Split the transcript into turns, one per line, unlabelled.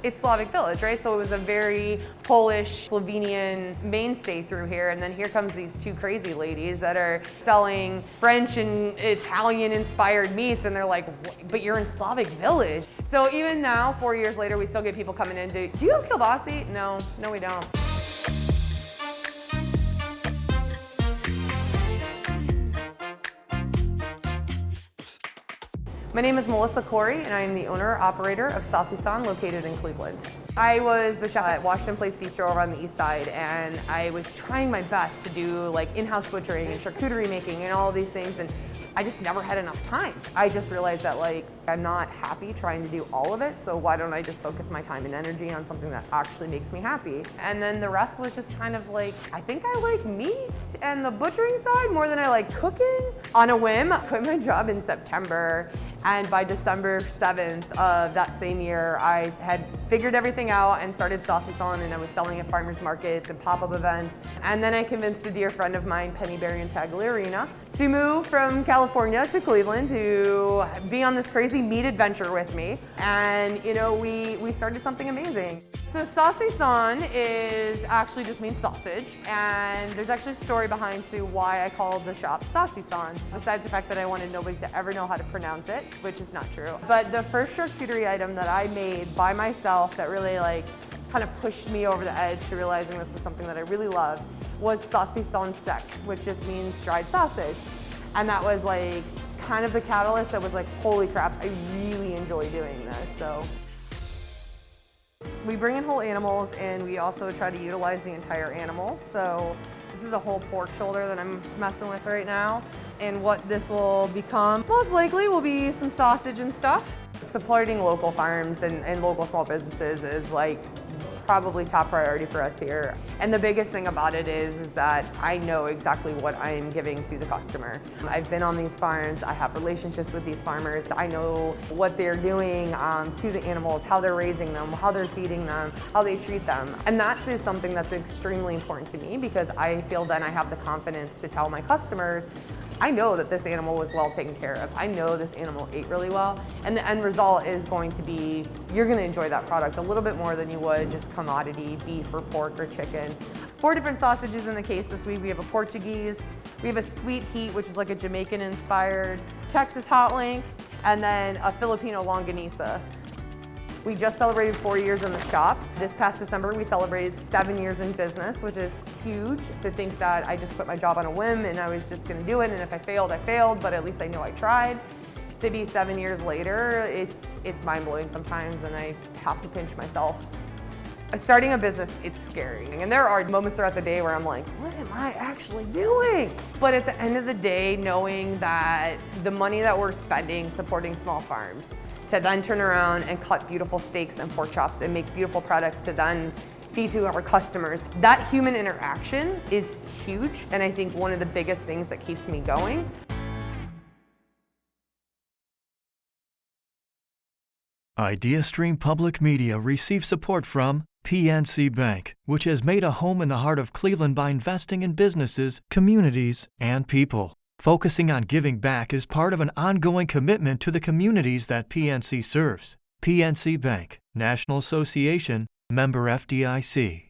It's Slavic Village, right? So it was a very Polish, Slovenian mainstay through here. And then here comes these two crazy ladies that are selling French and Italian inspired meats. And they're like, but you're in Slavic Village. So even now, 4 years later, we still get people coming in. Do you have kielbasi? No, we don't. My name is Melissa Corey, and I am the owner-operator of Saucy Son, located in Cleveland. I was the chef at Washington Place Bistro over on the east side, and I was trying my best to do like in-house butchering and charcuterie making and all of these things, and I just never had enough time. I just realized that like I'm not happy trying to do all of it, so why don't I just focus my time and energy on something that actually makes me happy? And then the rest was just kind of like, I think I like meat and the butchering side more than I like cooking. On a whim, I quit my job in September, and by December 7th of that same year, I had figured everything out and started Saucy Son, and I was selling at farmers markets and pop-up events. And then I convinced a dear friend of mine, Penny Berry and Tagliarina, to move from California to Cleveland to be on this crazy meat adventure with me. And you know, we started something amazing. So Saucy Son is actually just means sausage, and there's actually a story behind to why I called the shop Saucy Son, besides the fact that I wanted nobody to ever know how to pronounce it, which is not true. But the first charcuterie item that I made by myself that really like kind of pushed me over the edge to realizing this was something that I really loved was Saucy Son Sec, which just means dried sausage. And that was like kind of the catalyst that was like, holy crap, I really enjoy doing this. So we bring in whole animals, and we also try to utilize the entire animal. So this is a whole pork shoulder that I'm messing with right now. And what this will become, most likely, will be some sausage and stuff. Supporting local farms and local small businesses is like probably top priority for us here. And the biggest thing about it is that I know exactly what I am giving to the customer. I've been on these farms, I have relationships with these farmers, I know what they're doing to the animals, how they're raising them, how they're feeding them, how they treat them. And that is something that's extremely important to me, because I feel then I have the confidence to tell my customers, I know that this animal was well taken care of. I know this animal ate really well. And the end result is going to be, you're gonna enjoy that product a little bit more than you would just commodity beef or pork or chicken. 4 different sausages in the case this week. We have a Portuguese, we have a Sweet Heat, which is like a Jamaican inspired, Texas Hot Link, and then a Filipino Longanisa. We just celebrated 4 years in the shop. This past December, we celebrated 7 years in business, which is huge. To think that I just quit my job on a whim and I was just gonna do it, and if I failed, I failed, but at least I know I tried. To be 7 years later, it's mind-blowing sometimes, and I have to pinch myself. Starting a business, it's scary. And there are moments throughout the day where I'm like, what am I actually doing? But at the end of the day, knowing that the money that we're spending supporting small farms, to then turn around and cut beautiful steaks and pork chops and make beautiful products to then feed to our customers. That human interaction is huge, and I think one of the biggest things that keeps me going.
IdeaStream Public Media receives support from PNC Bank, which has made a home in the heart of Cleveland by investing in businesses, communities, and people. Focusing on giving back is part of an ongoing commitment to the communities that PNC serves. PNC Bank, National Association, member FDIC.